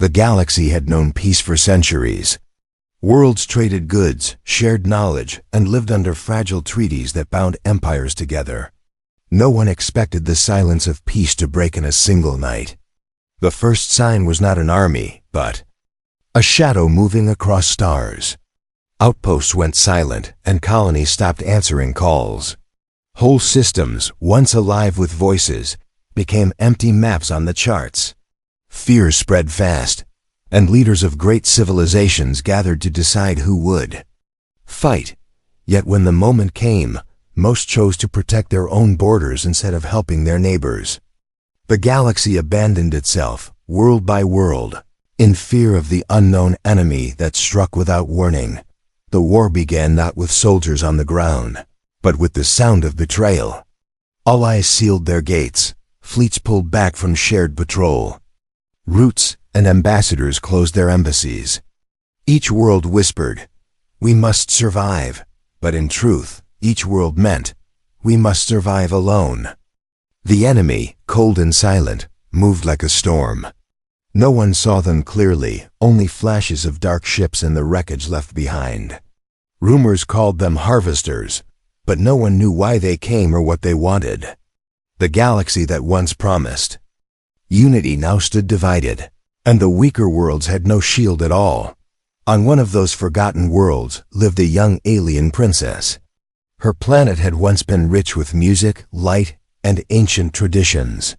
The galaxy had known peace for centuries. Worlds traded goods, shared knowledge, and lived under fragile treaties that bound empires together. No one expected the silence of peace to break in a single night. The first sign was not an army, but a shadow moving across stars. Outposts went silent, and colonies stopped answering calls. Whole systems, once alive with voices, became empty maps on the charts. Fear spread fast, and leaders of great civilizations gathered to decide who would fight. Yet when the moment came, most chose to protect their own borders instead of helping their neighbors. The galaxy abandoned itself, world by world, in fear of the unknown enemy that struck without warning. The war began not with soldiers on the ground, but with the sound of betrayal. Allies sealed their gates, fleets pulled back from shared patrol. Routes and ambassadors closed their embassies. Each world whispered, "We must survive," but in truth, each world meant, "We must survive alone." The enemy, cold and silent, moved like a storm. No one saw them clearly, only flashes of dark ships and the wreckage left behind. Rumors called them harvesters, but no one knew why they came or what they wanted. The galaxy that once promised unity now stood divided, and the weaker worlds had no shield at all. On one of those forgotten worlds lived a young alien princess. Her planet had once been rich with music, light, and ancient traditions.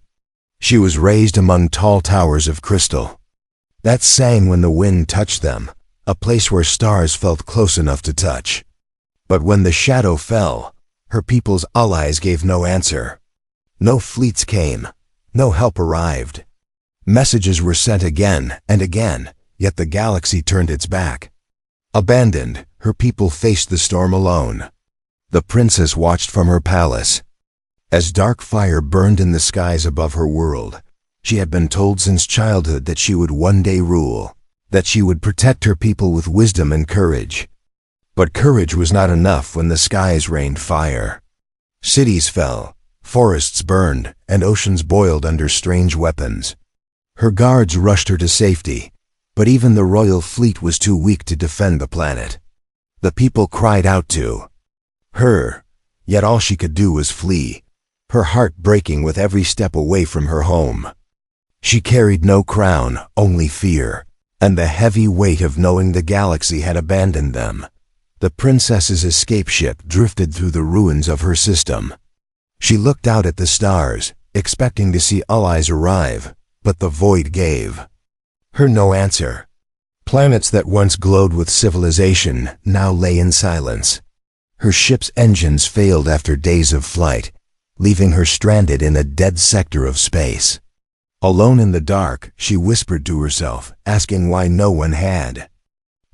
She was raised among tall towers of crystal that sang when the wind touched them, a place where stars felt close enough to touch. But when the shadow fell, her people's allies gave no answer. No fleets came, no help arrived. Messages were sent again and again, yet the galaxy turned its back. Abandoned, her people faced the storm alone. The princess watched from her palace. As dark fire burned in the skies above her world, she had been told since childhood that she would one day rule, that she would protect her people with wisdom and courage. But courage was not enough when the skies rained fire. Cities fell, forests burned, and oceans boiled under strange weapons. Her guards rushed her to safety, but even the royal fleet was too weak to defend the planet. The people cried out to her, yet all she could do was flee, her heart breaking with every step away from her home. She carried no crown, only fear, and the heavy weight of knowing the galaxy had abandoned them. The princess's escape ship drifted through the ruins of her system. She looked out at the stars, expecting to see allies arrive, but the void gave her no answer. Planets that once glowed with civilization now lay in silence. Her ship's engines failed after days of flight, leaving her stranded in a dead sector of space. Alone in the dark, she whispered to herself, asking why no one had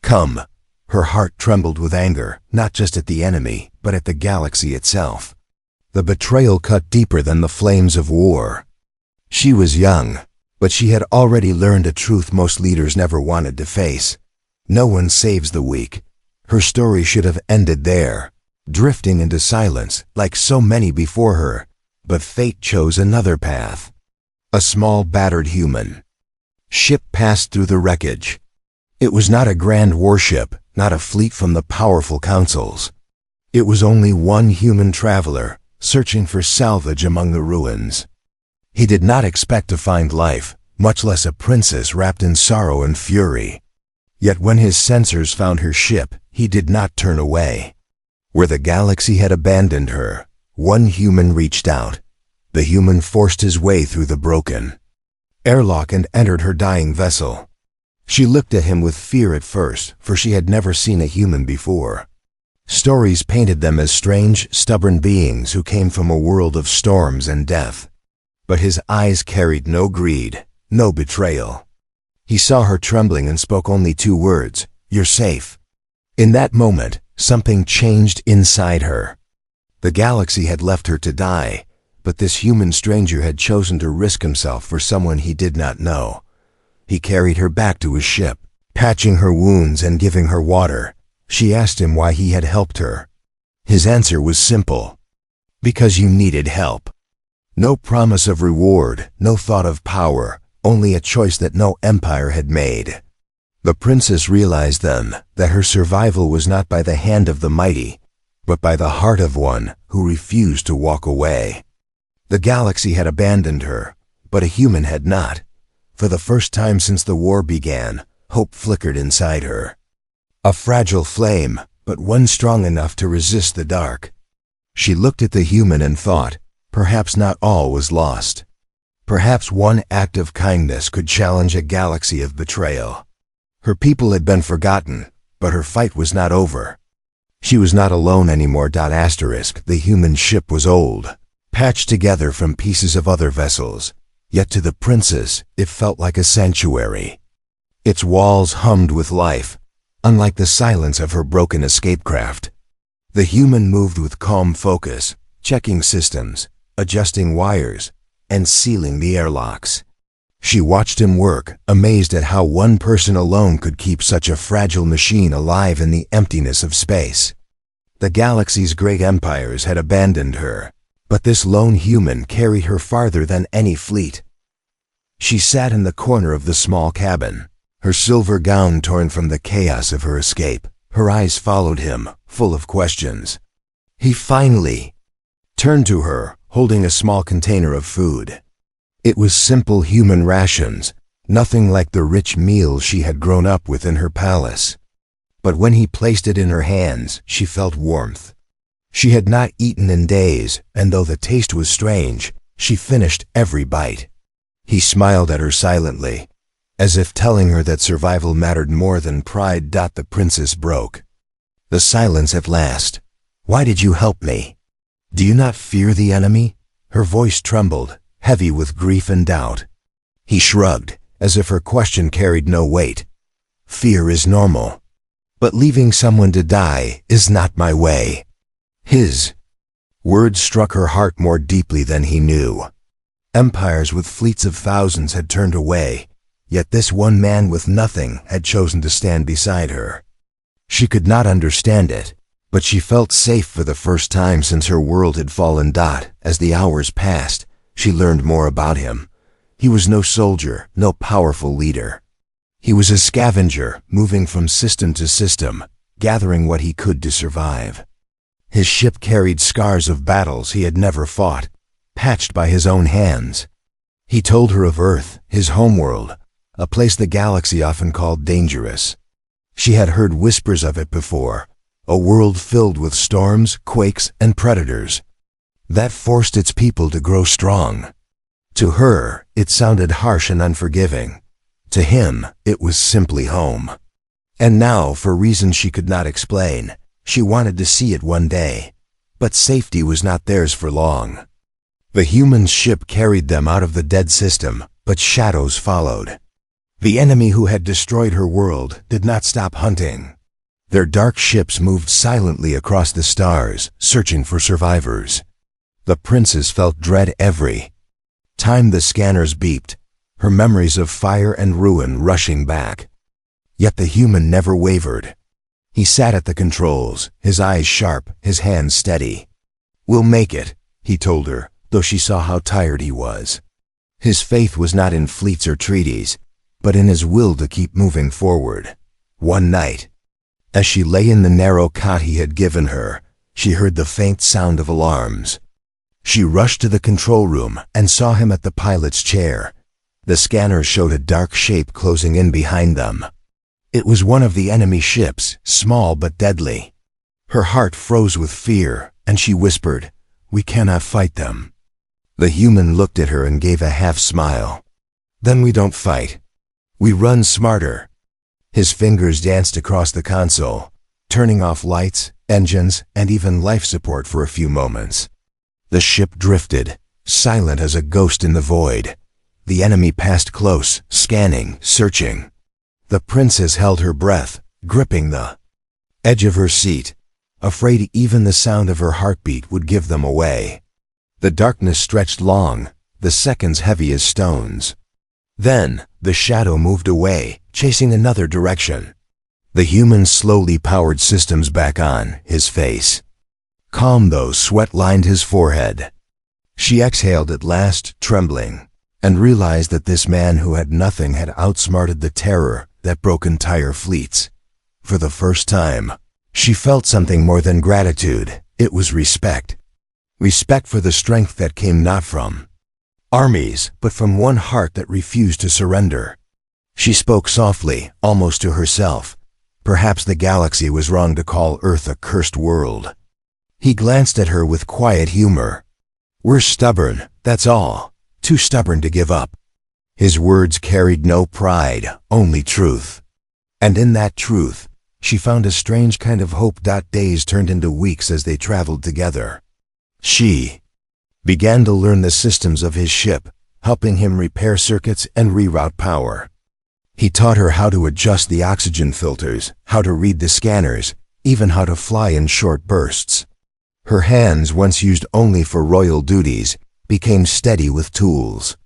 come. Her heart trembled with anger, not just at the enemy, but at the galaxy itself. The betrayal cut deeper than the flames of war. She was young, but she had already learned a truth most leaders never wanted to face. No one saves the weak. Her story should have ended there, drifting into silence like so many before her, but fate chose another path. A small battered human ship passed through the wreckage. It was not a grand warship, not a fleet from the powerful councils. It was only one human traveler, searching for salvage among the ruins. He did not expect to find life, much less a princess wrapped in sorrow and fury. Yet when his sensors found her ship, he did not turn away. Where the galaxy had abandoned her, one human reached out. The human forced his way through the broken airlock and entered her dying vessel. She looked at him with fear at first, for she had never seen a human before. Stories painted them as strange, stubborn beings who came from a world of storms and death. But his eyes carried no greed, no betrayal. He saw her trembling and spoke only 2 words, "You're safe." In that moment, something changed inside her. The galaxy had left her to die, but this human stranger had chosen to risk himself for someone he did not know. He carried her back to his ship, patching her wounds and giving her water. She asked him why he had helped her. His answer was simple: "Because you needed help." No promise of reward, no thought of power, only a choice that no empire had made. The princess realized then that her survival was not by the hand of the mighty, but by the heart of one who refused to walk away. The galaxy had abandoned her, but a human had not. For the first time since the war began, hope flickered inside her. A fragile flame, but one strong enough to resist the dark. She looked at the human and thought, perhaps not all was lost. Perhaps one act of kindness could challenge a galaxy of betrayal. Her people had been forgotten, but her fight was not over. She was not alone anymore. The human ship was old, patched together from pieces of other vessels, yet to the princess it felt like a sanctuary. Its walls hummed with life, unlike the silence of her broken escape craft. The human moved with calm focus, checking systems, adjusting wires, and sealing the airlocks. She watched him work, amazed at how one person alone could keep such a fragile machine alive in the emptiness of space. The galaxy's great empires had abandoned her, but this lone human carried her farther than any fleet. She sat in the corner of the small cabin, her silver gown torn from the chaos of her escape. Her eyes followed him, full of questions. He finally turned to her, holding a small container of food. It was simple human rations, nothing like the rich meals she had grown up with in her palace. But when he placed it in her hands, she felt warmth. She had not eaten in days, and though the taste was strange, she finished every bite. He smiled at her silently, as if telling her that survival mattered more than pride. The princess broke the silence at last. Why did you help me? Do you not fear the enemy? Her voice trembled, heavy with grief and doubt. He shrugged, as if her question carried no weight. Fear is normal, but leaving someone to die is not my way. His words struck her heart more deeply than he knew. Empires with fleets of thousands had turned away, yet this one man with nothing had chosen to stand beside her. She could not understand it, but she felt safe for the first time since her world had fallen. As the hours passed, she learned more about him. He was no soldier, no powerful leader. He was a scavenger, moving from system to system, gathering what he could to survive. His ship carried scars of battles he had never fought, patched by his own hands. He told her of Earth, his homeworld, a place the galaxy often called dangerous. She had heard whispers of it before, a world filled with storms, quakes, and predators that forced its people to grow strong. To her, it sounded harsh and unforgiving. To him, it was simply home. And now, for reasons she could not explain, she wanted to see it one day. But safety was not theirs for long. The human ship carried them out of the dead system, but shadows followed. The enemy who had destroyed her world did not stop hunting. Their dark ships moved silently across the stars, searching for survivors. The princess felt dread every time the scanners beeped, her memories of fire and ruin rushing back. Yet the human never wavered. He sat at the controls, his eyes sharp, his hands steady. "We'll make it," he told her, though she saw how tired he was. His faith was not in fleets or treaties, but in his will to keep moving forward. One night, as she lay in the narrow cot he had given her, she heard the faint sound of alarms. She rushed to the control room and saw him at the pilot's chair. The scanners showed a dark shape closing in behind them. It was one of the enemy ships, small but deadly. Her heart froze with fear, and she whispered, "We cannot fight them." The human looked at her and gave a half-smile. "Then we don't fight. We run smarter." His fingers danced across the console, turning off lights, engines, and even life support for a few moments. The ship drifted, silent as a ghost in the void. The enemy passed close, scanning, searching. The princess held her breath, gripping the edge of her seat, afraid even the sound of her heartbeat would give them away. The darkness stretched long, the seconds heavy as stones. Then, the shadow moved away, chasing another direction. The human slowly powered systems back on, his face calm though sweat lined his forehead. She exhaled at last, trembling. and realized that this man who had nothing had outsmarted the terror that broke entire fleets. For the first time, she felt something more than gratitude. It was respect. Respect for the strength that came not from armies, but from one heart that refused to surrender. She spoke softly, almost to herself. Perhaps the galaxy was wrong to call Earth a cursed world. He glanced at her with quiet humor. "We're stubborn, that's all. Too stubborn to give up." His words carried no pride, only truth. And in that truth, she found a strange kind of hope. Days turned into weeks as they traveled together. She began to learn the systems of his ship, helping him repair circuits and reroute power. He taught her how to adjust the oxygen filters, how to read the scanners, even how to fly in short bursts. Her hands, once used only for royal duties, became steady with tools.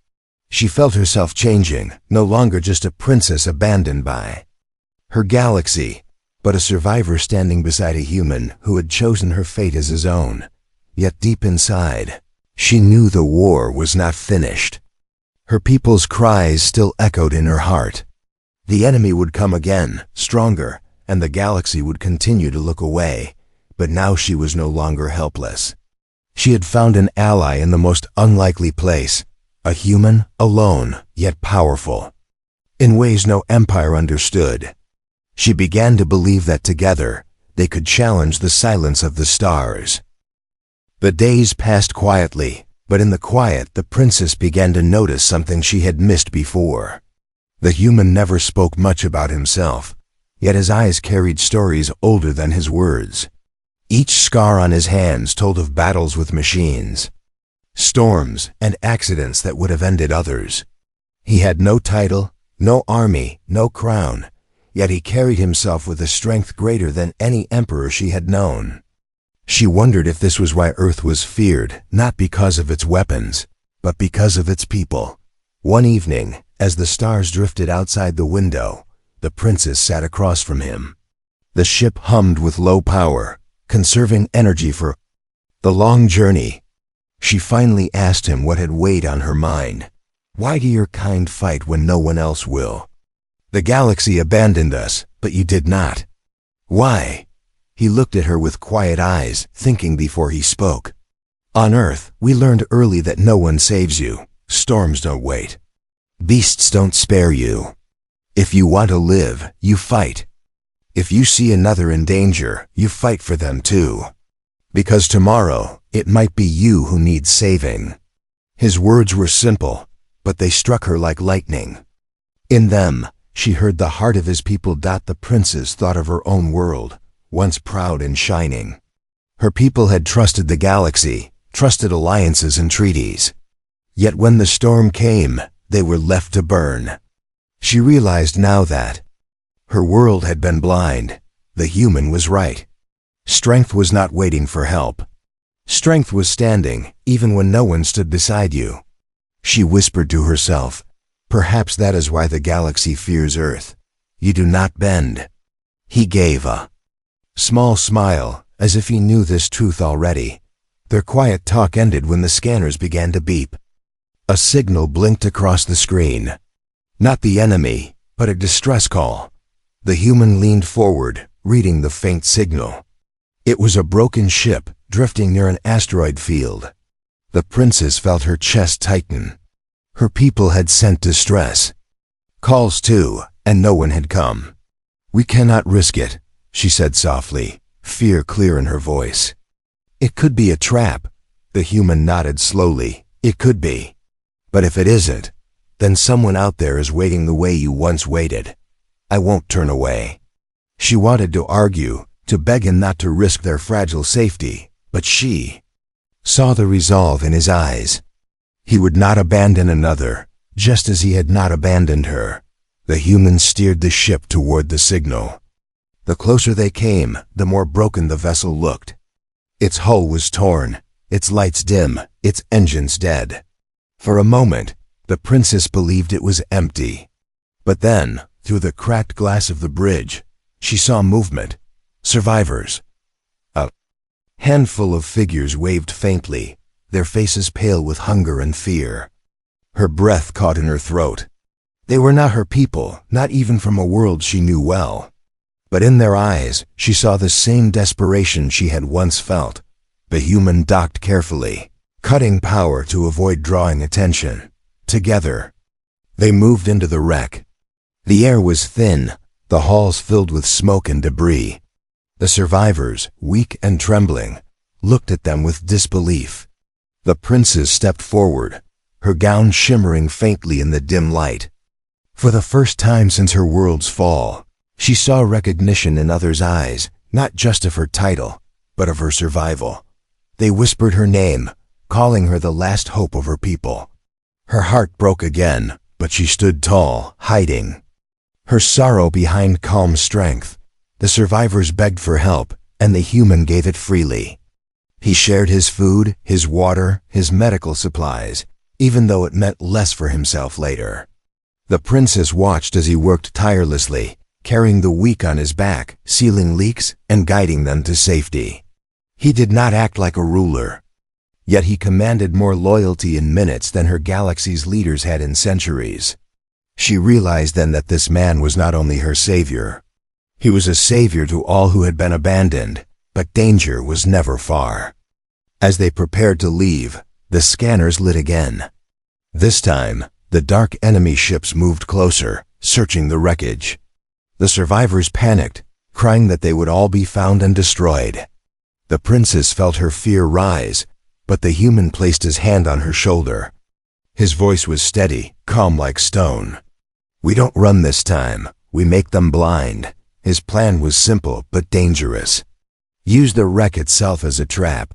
She felt herself changing, no longer just a princess abandoned by her galaxy, but a survivor standing beside a human who had chosen her fate as his own. Yet deep inside, she knew the war was not finished. Her people's cries still echoed in her heart. The enemy would come again, stronger, and the galaxy would continue to look away. But now she was no longer helpless. She had found an ally in the most unlikely place, a human, alone, yet powerful. In ways no empire understood. She began to believe that together, they could challenge the silence of the stars. The days passed quietly, but in the quiet the princess began to notice something she had missed before. The human never spoke much about himself, yet his eyes carried stories older than his words. Each scar on his hands told of battles with machines, storms, and accidents that would have ended others. He had no title, no army, no crown, yet he carried himself with a strength greater than any emperor she had known. She wondered if this was why Earth was feared, not because of its weapons, but because of its people. One evening, as the stars drifted outside the window, the princess sat across from him. The ship hummed with low power, conserving energy for the long journey. She finally asked him what had weighed on her mind. "Why do your kind fight when no one else will? The galaxy abandoned us, but you did not. Why?" He looked at her with quiet eyes, thinking before he spoke. "On Earth, we learned early that no one saves you. Storms don't wait. Beasts don't spare you. If you want to live, you fight. If you see another in danger, you fight for them too. Because tomorrow, it might be you who needs saving." His words were simple, but they struck her like lightning. In them, she heard the heart of his people. The princess thought of her own world, once proud and shining. Her people had trusted the galaxy, trusted alliances and treaties. Yet when the storm came, they were left to burn. She realized now that her world had been blind. The human was right. Strength was not waiting for help. Strength was standing, even when no one stood beside you. She whispered to herself, "Perhaps that is why the galaxy fears Earth. You do not bend." He gave a small smile, as if he knew this truth already. Their quiet talk ended when the scanners began to beep. A signal blinked across the screen. Not the enemy, but a distress call. The human leaned forward, reading the faint signal. It was a broken ship, drifting near an asteroid field. The princess felt her chest tighten. Her people had sent distress calls too, and no one had come. "We cannot risk it," she said softly, fear clear in her voice. "It could be a trap." The human nodded slowly. "It could be. But if it isn't, then someone out there is waiting the way you once waited. I won't turn away." She wanted to argue, to beg him not to risk their fragile safety, but she saw the resolve in his eyes. He would not abandon another, just as he had not abandoned her. The human steered the ship toward the signal. The closer they came, the more broken the vessel looked. Its hull was torn, its lights dim, its engines dead. For a moment, the princess believed it was empty. But then, through the cracked glass of the bridge, she saw movement. Survivors. A handful of figures waved faintly, their faces pale with hunger and fear. Her breath caught in her throat. They were not her people, not even from a world she knew well. But in their eyes, she saw the same desperation she had once felt. The human docked carefully, cutting power to avoid drawing attention. Together, they moved into the wreck. The air was thin, the halls filled with smoke and debris. The survivors, weak and trembling, looked at them with disbelief. The princess stepped forward, her gown shimmering faintly in the dim light. For the first time since her world's fall, she saw recognition in others' eyes, not just of her title, but of her survival. They whispered her name, calling her the last hope of her people. Her heart broke again, but she stood tall, hiding. Her sorrow behind calm strength. The survivors begged for help, and the human gave it freely. He shared his food, his water, his medical supplies, even though it meant less for himself later. The princess watched as he worked tirelessly, carrying the weak on his back, sealing leaks, and guiding them to safety. He did not act like a ruler. Yet he commanded more loyalty in minutes than her galaxy's leaders had in centuries. She realized then that this man was not only her savior. He was a savior to all who had been abandoned, but danger was never far. As they prepared to leave, the scanners lit again. This time, the dark enemy ships moved closer, searching the wreckage. The survivors panicked, crying that they would all be found and destroyed. The princess felt her fear rise, but the human placed his hand on her shoulder. His voice was steady, calm like stone. "We don't run this time, we make them blind." His plan was simple but dangerous. Use the wreck itself as a trap.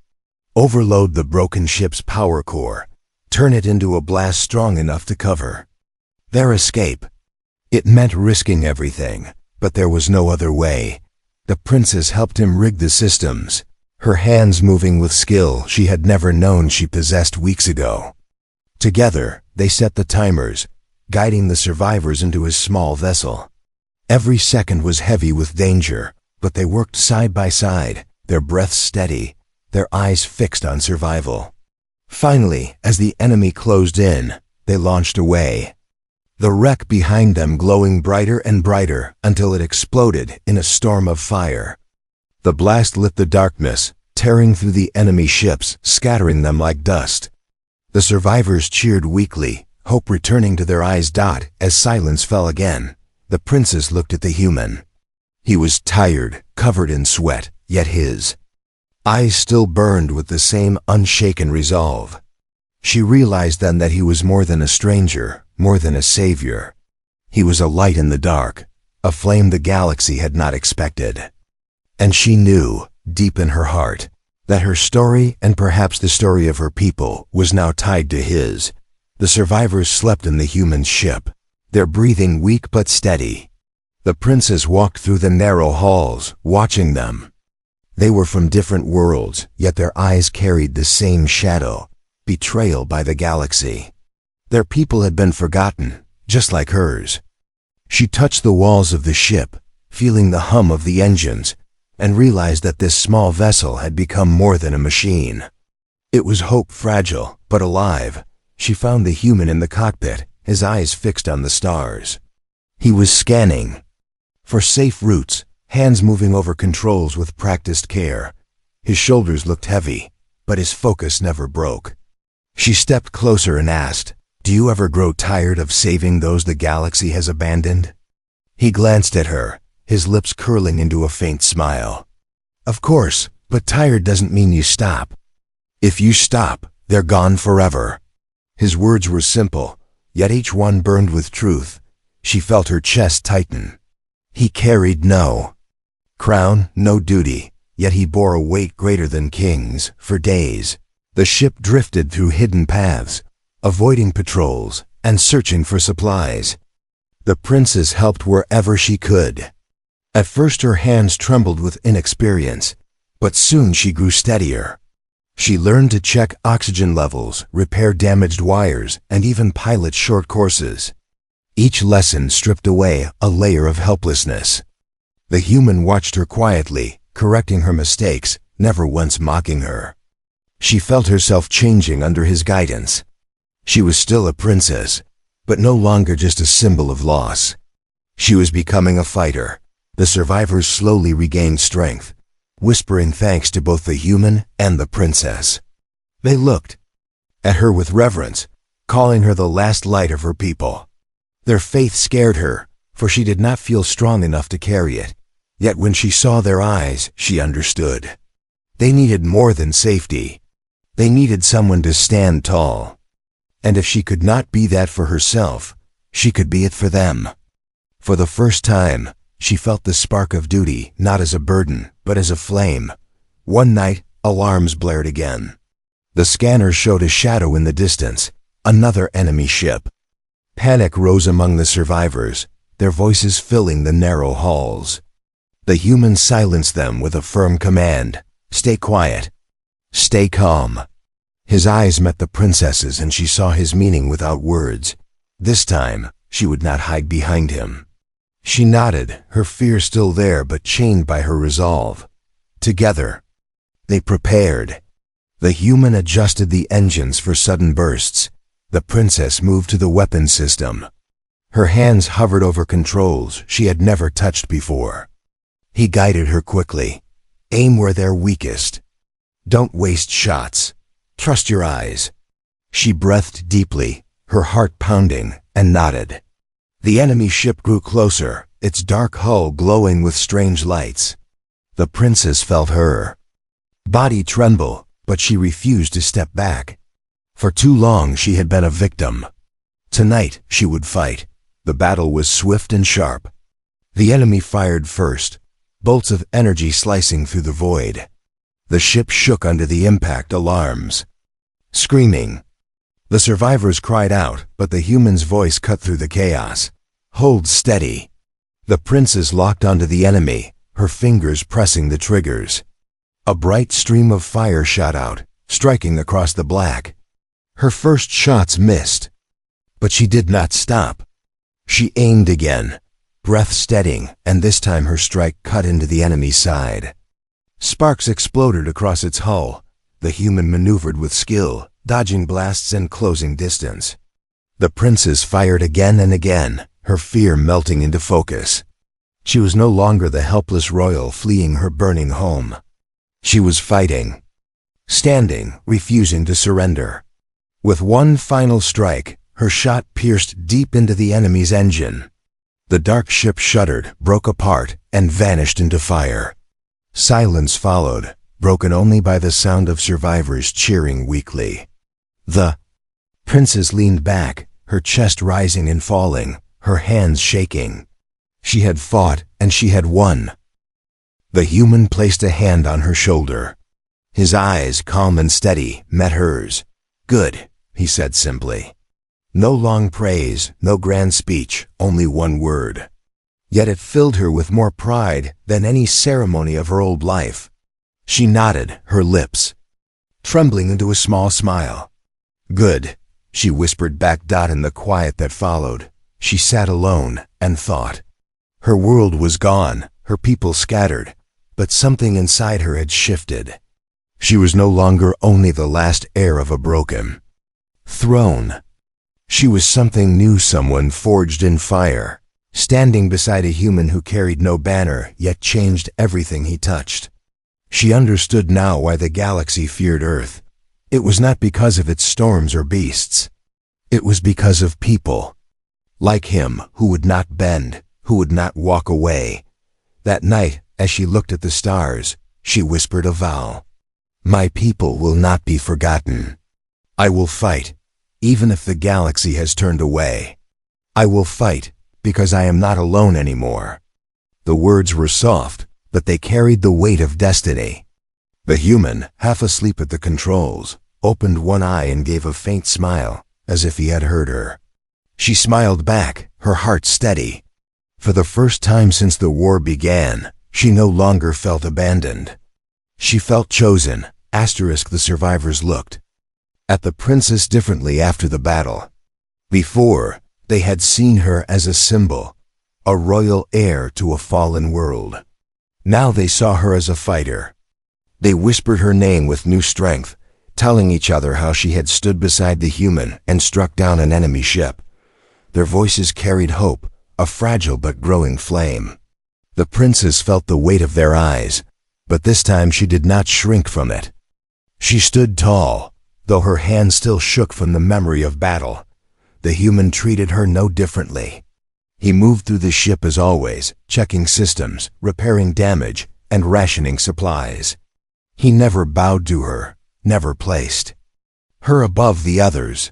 Overload the broken ship's power core. Turn it into a blast strong enough to cover their escape. It meant risking everything, but there was no other way. The princess helped him rig the systems, her hands moving with skill she had never known she possessed weeks ago. Together, they set the timers, guiding the survivors into his small vessel. Every second was heavy with danger, but they worked side by side, their breaths steady, their eyes fixed on survival. Finally, as the enemy closed in, they launched away. The wreck behind them glowing brighter and brighter until it exploded in a storm of fire. The blast lit the darkness, tearing through the enemy ships, scattering them like dust. The survivors cheered weakly, hope returning to their eyes. As silence fell again, the princess looked at the human. He was tired, covered in sweat, yet his eyes still burned with the same unshaken resolve. She realized then that he was more than a stranger, more than a savior. He was a light in the dark, a flame the galaxy had not expected. And she knew, deep in her heart, that her story, and perhaps the story of her people, was now tied to his. The survivors slept in the human ship, their breathing weak but steady. The princess walked through the narrow halls, watching them. They were from different worlds, yet their eyes carried the same shadow, betrayal by the galaxy. Their people had been forgotten, just like hers. She touched the walls of the ship, feeling the hum of the engines, and realized that this small vessel had become more than a machine. It was hope, fragile, but alive. She found the human in the cockpit, his eyes fixed on the stars. He was scanning for safe routes, hands moving over controls with practiced care. His shoulders looked heavy, but his focus never broke. She stepped closer and asked, "Do you ever grow tired of saving those the galaxy has abandoned?" He glanced at her, his lips curling into a faint smile. "Of course, but tired doesn't mean you stop. If you stop, they're gone forever." His words were simple, yet each one burned with truth. She felt her chest tighten. He carried no crown, no duty, yet he bore a weight greater than kings. For days, the ship drifted through hidden paths, avoiding patrols and searching for supplies. The princess helped wherever she could. At first her hands trembled with inexperience, but soon she grew steadier. She learned to check oxygen levels, repair damaged wires, and even pilot short courses. Each lesson stripped away a layer of helplessness. The human watched her quietly, correcting her mistakes, never once mocking her. She felt herself changing under his guidance. She was still a princess, but no longer just a symbol of loss. She was becoming a fighter. The survivors slowly regained strength, whispering thanks to both the human and the princess. They looked at her with reverence, calling her the last light of her people. Their faith scared her, for she did not feel strong enough to carry it. Yet when she saw their eyes, she understood. They needed more than safety. They needed someone to stand tall. And if she could not be that for herself, she could be it for them. For the first time, she felt the spark of duty, not as a burden, but as a flame. One night, alarms blared again. The scanner showed a shadow in the distance, another enemy ship. Panic rose among the survivors, their voices filling the narrow halls. The humans silenced them with a firm command: "Stay quiet. Stay calm." His eyes met the princess's and she saw his meaning without words. This time, she would not hide behind him. She nodded, her fear still there but chained by her resolve. Together, they prepared. The human adjusted the engines for sudden bursts. The princess moved to the weapon system. Her hands hovered over controls she had never touched before. He guided her quickly. "Aim where they're weakest. Don't waste shots. Trust your eyes." She breathed deeply, her heart pounding, and nodded. The enemy ship grew closer, its dark hull glowing with strange lights. The princess felt her body tremble, but she refused to step back. For too long she had been a victim. Tonight she would fight. The battle was swift and sharp. The enemy fired first, bolts of energy slicing through the void. The ship shook under the impact alarms. Screaming, the survivors cried out, but the human's voice cut through the chaos. "Hold steady." The princess locked onto the enemy, her fingers pressing the triggers. A bright stream of fire shot out, striking across the black. Her first shots missed, but she did not stop. She aimed again, breath steadying, and this time her strike cut into the enemy's side. Sparks exploded across its hull. The human maneuvered with skill, dodging blasts and closing distance. The princess fired again and again, her fear melting into focus. She was no longer the helpless royal fleeing her burning home. She was fighting, standing, refusing to surrender. With one final strike, her shot pierced deep into the enemy's engine. The dark ship shuddered, broke apart, and vanished into fire. Silence followed, broken only by the sound of survivors cheering weakly. The princess leaned back, her chest rising and falling, her hands shaking. She had fought, and she had won. The human placed a hand on her shoulder. His eyes, calm and steady, met hers. "Good," he said simply. No long praise, no grand speech, only one word. Yet it filled her with more pride than any ceremony of her old life. She nodded, her lips trembling into a small smile. "Good," she whispered back. In the quiet that followed, she sat alone and thought. Her world was gone, her people scattered, but something inside her had shifted. She was no longer only the last heir of a broken throne. She was something new, someone forged in fire, standing beside a human who carried no banner, yet changed everything he touched. She understood now why the galaxy feared Earth. It was not because of its storms or beasts. It was because of people like him, who would not bend, who would not walk away. That night, as she looked at the stars, she whispered a vow. "My people will not be forgotten. I will fight, even if the galaxy has turned away. I will fight, because I am not alone anymore." The words were soft, but they carried the weight of destiny. The human, half asleep at the controls, opened one eye and gave a faint smile, as if he had heard her. She smiled back, her heart steady. For the first time since the war began, she no longer felt abandoned. She felt chosen. The survivors looked at the princess differently after the battle. Before, they had seen her as a symbol, a royal heir to a fallen world. Now they saw her as a fighter. They whispered her name with new strength, telling each other how she had stood beside the human and struck down an enemy ship. Their voices carried hope, a fragile but growing flame. The princess felt the weight of their eyes, but this time she did not shrink from it. She stood tall, though her hands still shook from the memory of battle. The human treated her no differently. He moved through the ship as always, checking systems, repairing damage, and rationing supplies. He never bowed to her, never placed her above the others.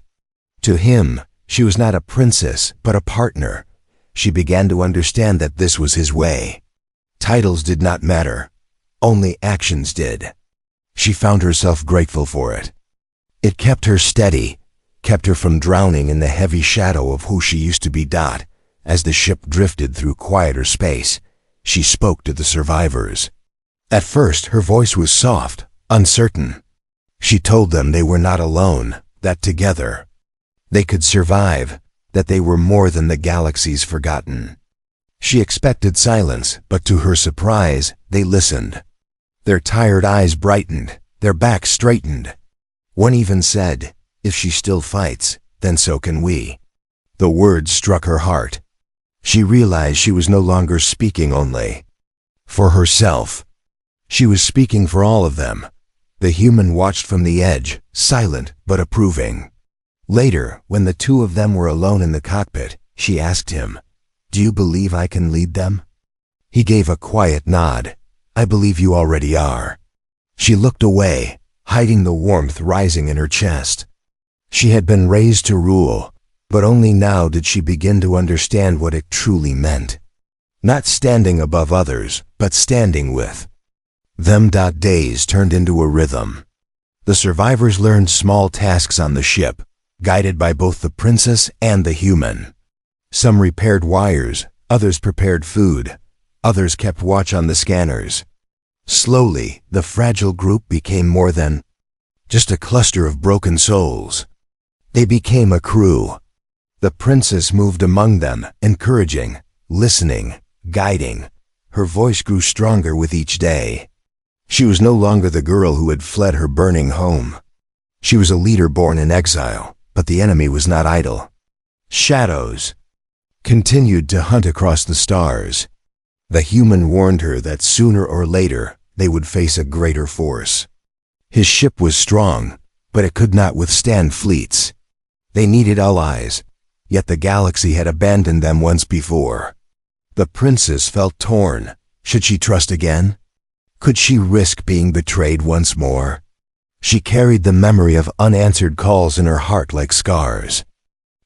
To him, she was not a princess, but a partner. She began to understand that this was his way. Titles did not matter. Only actions did. She found herself grateful for it. It kept her steady, kept her from drowning in the heavy shadow of who she used to be. As the ship drifted through quieter space, she spoke to the survivors. At first, her voice was soft, uncertain. She told them they were not alone, that together they could survive, that they were more than the galaxy's forgotten. She expected silence, but to her surprise, they listened. Their tired eyes brightened, their backs straightened. One even said, "If she still fights, then so can we." The words struck her heart. She realized she was no longer speaking only for herself. She was speaking for all of them. The human watched from the edge, silent but approving. Later, when the two of them were alone in the cockpit, she asked him, "Do you believe I can lead them?" He gave a quiet nod. "I believe you already are." She looked away, hiding the warmth rising in her chest. She had been raised to rule, but only now did she begin to understand what it truly meant. Not standing above others, but standing with them. Days turned into a rhythm. The survivors learned small tasks on the ship, guided by both the princess and the human. Some repaired wires, others prepared food, others kept watch on the scanners. Slowly, the fragile group became more than just a cluster of broken souls. They became a crew. The princess moved among them, encouraging, listening, guiding. Her voice grew stronger with each day. She was no longer the girl who had fled her burning home. She was a leader born in exile, but the enemy was not idle. Shadows continued to hunt across the stars. The human warned her that sooner or later they would face a greater force. His ship was strong, but it could not withstand fleets. They needed allies, yet the galaxy had abandoned them once before. The princess felt torn. Should she trust again? Could she risk being betrayed once more? She carried the memory of unanswered calls in her heart like scars.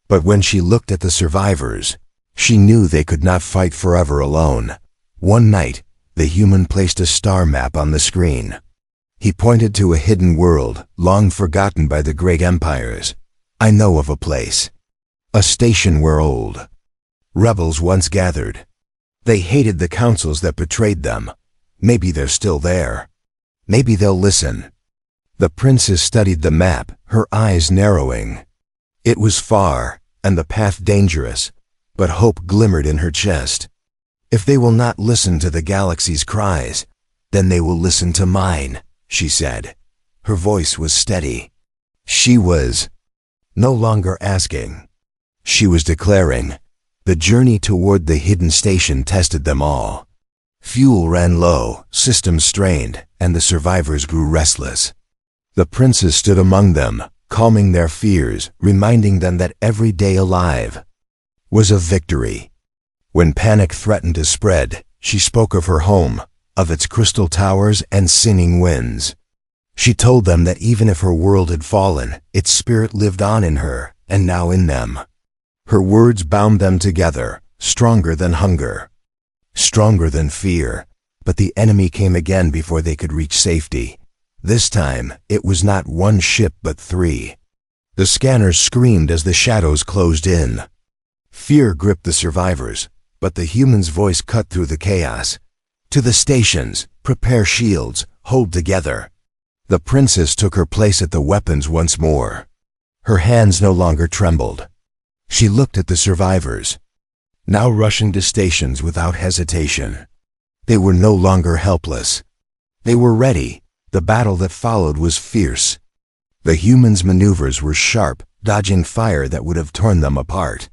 But when she looked at the survivors, she knew they could not fight forever alone. One night, the human placed a star map on the screen. He pointed to a hidden world, long forgotten by the great empires. "I know of a place. A station where old rebels once gathered. They hated the councils that betrayed them. Maybe they're still there. Maybe they'll listen." The princess studied the map, her eyes narrowing. It was far, and the path dangerous, but hope glimmered in her chest. "If they will not listen to the galaxy's cries, then they will listen to mine," she said. Her voice was steady. She was no longer asking. She was declaring. The journey toward the hidden station tested them all. Fuel ran low, systems strained, and the survivors grew restless. The princess stood among them, calming their fears, reminding them that every day alive was a victory. When panic threatened to spread, she spoke of her home, of its crystal towers and singing winds. She told them that even if her world had fallen, its spirit lived on in her, and now in them. Her words bound them together, stronger than hunger, stronger than fear. But the enemy came again before they could reach safety. This time, it was not one ship but 3. The scanners screamed as the shadows closed in. Fear gripped the survivors, but the human's voice cut through the chaos. "To the stations, prepare shields, hold together." The princess took her place at the weapons once more. Her hands no longer trembled. She looked at the survivors, now rushing to stations without hesitation. They were no longer helpless. They were ready. The battle that followed was fierce. The humans' maneuvers were sharp, dodging fire that would have torn them apart.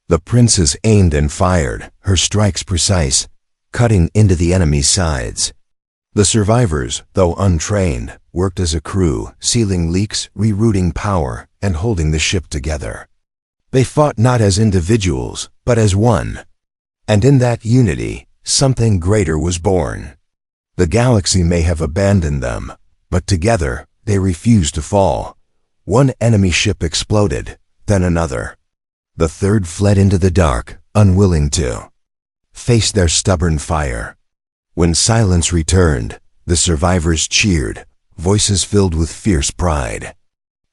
The princess aimed and fired, her strikes precise, cutting into the enemy's sides. The survivors, though untrained, worked as a crew, sealing leaks, rerouting power, and holding the ship together. They fought not as individuals, but as one. And in that unity, something greater was born. The galaxy may have abandoned them, but together they refused to fall. One enemy ship exploded, then another. The third fled into the dark, unwilling to face their stubborn fire. When silence returned, the survivors cheered, voices filled with fierce pride.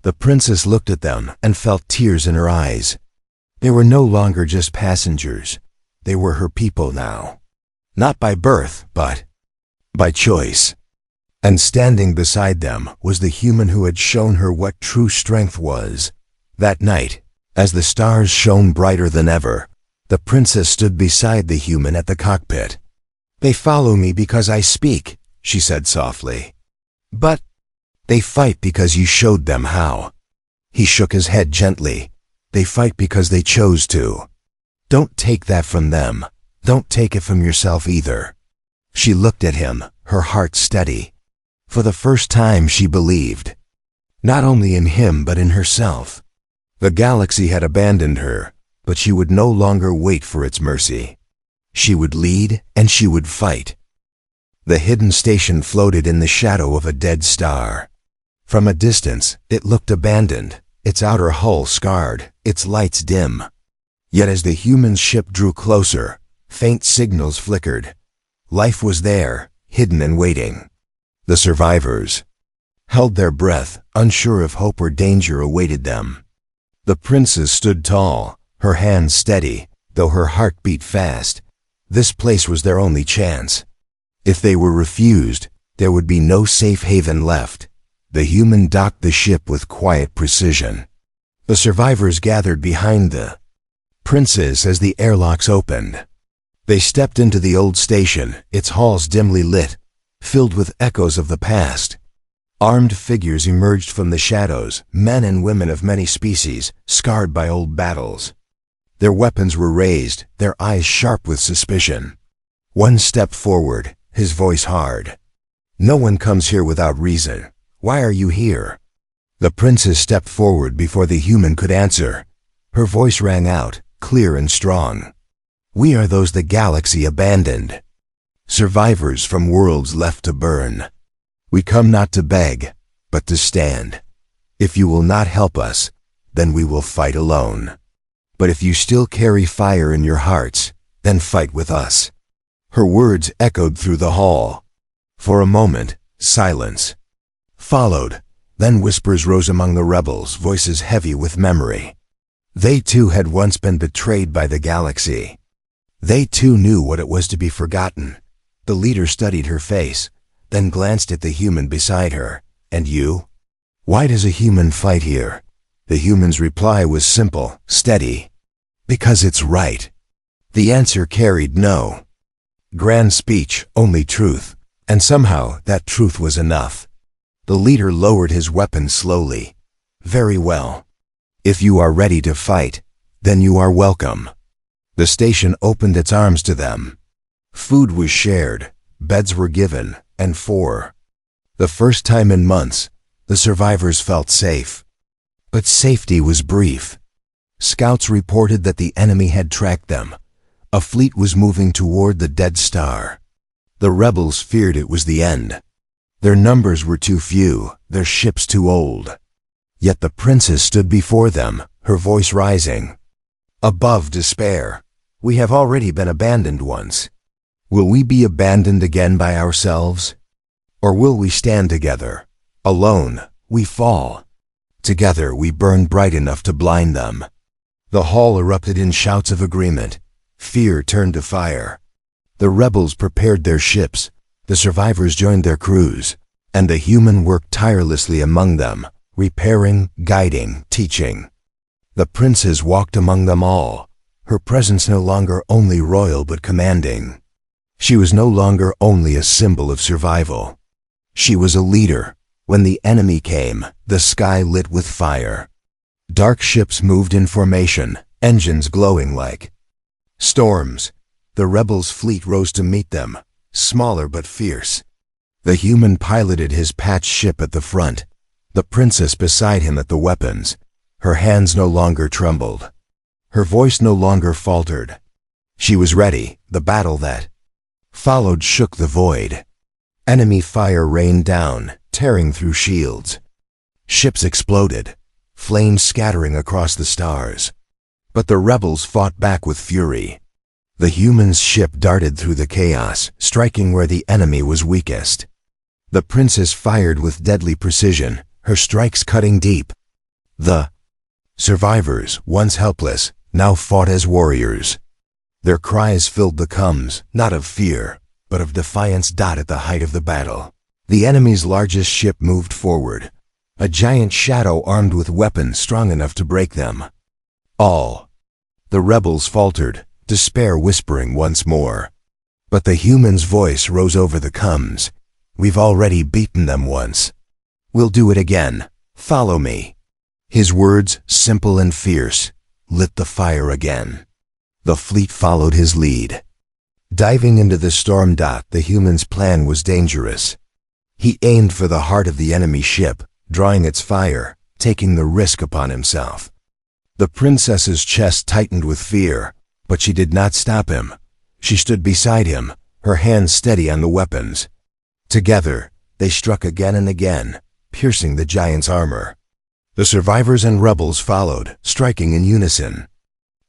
The princess looked at them and felt tears in her eyes. They were no longer just passengers. They were her people now. Not by birth, but by choice. And standing beside them was the human who had shown her what true strength was. That night, as the stars shone brighter than ever, the princess stood beside the human at the cockpit. "They follow me because I speak," she said softly. "But they fight because you showed them how." He shook his head gently. "They fight because they chose to. Don't take that from them. Don't take it from yourself either." She looked at him, her heart steady. For the first time she believed, not only in him but in herself. The galaxy had abandoned her, but she would no longer wait for its mercy. She would lead and she would fight. The hidden station floated in the shadow of a dead star. From a distance, it looked abandoned, its outer hull scarred, its lights dim. Yet as the human ship drew closer, faint signals flickered. Life was there, hidden and waiting. The survivors held their breath, unsure if hope or danger awaited them. The princess stood tall, her hands steady, though her heart beat fast. This place was their only chance. If they were refused, there would be no safe haven left. The human docked the ship with quiet precision. The survivors gathered behind the princess as the airlocks opened. They stepped into the old station, its halls dimly lit, filled with echoes of the past. Armed figures emerged from the shadows, men and women of many species, scarred by old battles. Their weapons were raised, their eyes sharp with suspicion. One stepped forward, his voice hard. "No one comes here without reason. Why are you here?" The princess stepped forward before the human could answer. Her voice rang out, clear and strong. "We are those the galaxy abandoned. Survivors from worlds left to burn. We come not to beg, but to stand. If you will not help us, then we will fight alone. But if you still carry fire in your hearts, then fight with us." Her words echoed through the hall. For a moment, silence followed. Then whispers rose among the rebels, voices heavy with memory. They too had once been betrayed by the galaxy. They too knew what it was to be forgotten. The leader studied her face, then glanced at the human beside her. "And you? Why does a human fight here?" The human's reply was simple, steady. "Because it's right." The answer carried no grand speech, only truth. And somehow that truth was enough. The leader lowered his weapon slowly. "Very well. If you are ready to fight, then you are welcome." The station opened its arms to them. Food was shared, beds were given, and for the first time in months, the survivors felt safe. But safety was brief. Scouts reported that the enemy had tracked them. A fleet was moving toward the dead star. The rebels feared it was the end. Their numbers were too few, their ships too old. Yet the princess stood before them, her voice rising. Above despair, "We have already been abandoned once. Will we be abandoned again by ourselves? Or will we stand together? Alone, we fall. Together we burn bright enough to blind them." The hall erupted in shouts of agreement. Fear turned to fire. The rebels prepared their ships, the survivors joined their crews, and the human worked tirelessly among them, repairing, guiding, teaching. The princess walked among them all, her presence no longer only royal but commanding. She was no longer only a symbol of survival. She was a leader, When the enemy came, the sky lit with fire. Dark ships moved in formation, engines glowing like storms. The rebels' fleet rose to meet them, smaller but fierce. The human piloted his patched ship at the front, the princess beside him at the weapons. Her hands no longer trembled. Her voice no longer faltered. She was ready. The battle that followed shook the void. Enemy fire rained down, tearing through shields. Ships exploded, flames scattering across the stars. But the rebels fought back with fury. The human's ship darted through the chaos, striking where the enemy was weakest. The princess fired with deadly precision, her strikes cutting deep. The survivors, once helpless, now fought as warriors. Their cries filled the coms, not of fear, but of defiance. At the height of the battle, the enemy's largest ship moved forward, a giant shadow armed with weapons strong enough to break them all. The rebels faltered, despair whispering once more. But the human's voice rose over the coms. We've already beaten them once. We'll do it again. Follow me. His words, simple and fierce, lit the fire again. The fleet followed his lead. Diving into the storm. The human's plan was dangerous. He aimed for the heart of the enemy ship, drawing its fire, taking the risk upon himself. The princess's chest tightened with fear, but she did not stop him. She stood beside him, her hands steady on the weapons. Together, they struck again and again, piercing the giant's armor. The survivors and rebels followed, striking in unison.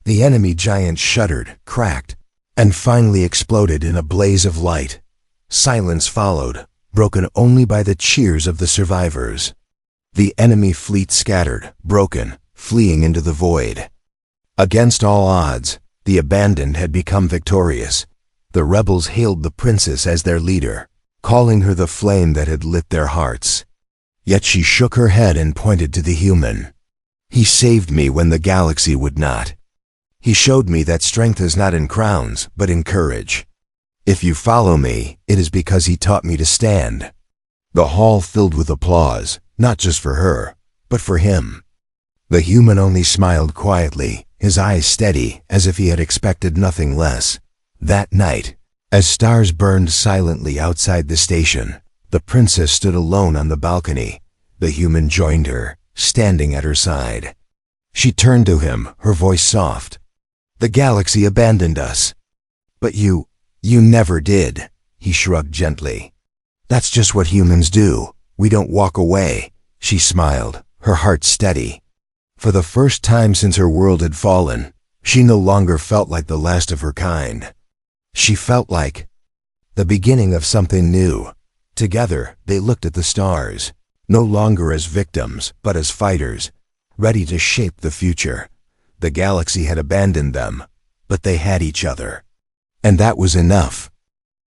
The enemy giant shuddered, cracked, and finally exploded in a blaze of light. Silence followed, broken only by the cheers of the survivors. The enemy fleet scattered, broken, fleeing into the void. Against all odds, the abandoned had become victorious. The rebels hailed the princess as their leader, calling her the flame that had lit their hearts. Yet she shook her head and pointed to the human. He saved me when the galaxy would not. He showed me that strength is not in crowns, but in courage. If you follow me, it is because he taught me to stand. The hall filled with applause, not just for her, but for him. The human only smiled quietly, his eyes steady, as if he had expected nothing less. That night, as stars burned silently outside the station, the princess stood alone on the balcony. The human joined her, standing at her side. She turned to him, her voice soft. The galaxy abandoned us. But you never did, he shrugged gently. That's just what humans do. We don't walk away. She smiled, her heart steady. For the first time since her world had fallen, she no longer felt like the last of her kind. She felt like the beginning of something new. Together, they looked at the stars, no longer as victims, but as fighters, ready to shape the future. The galaxy had abandoned them, but they had each other. And that was enough.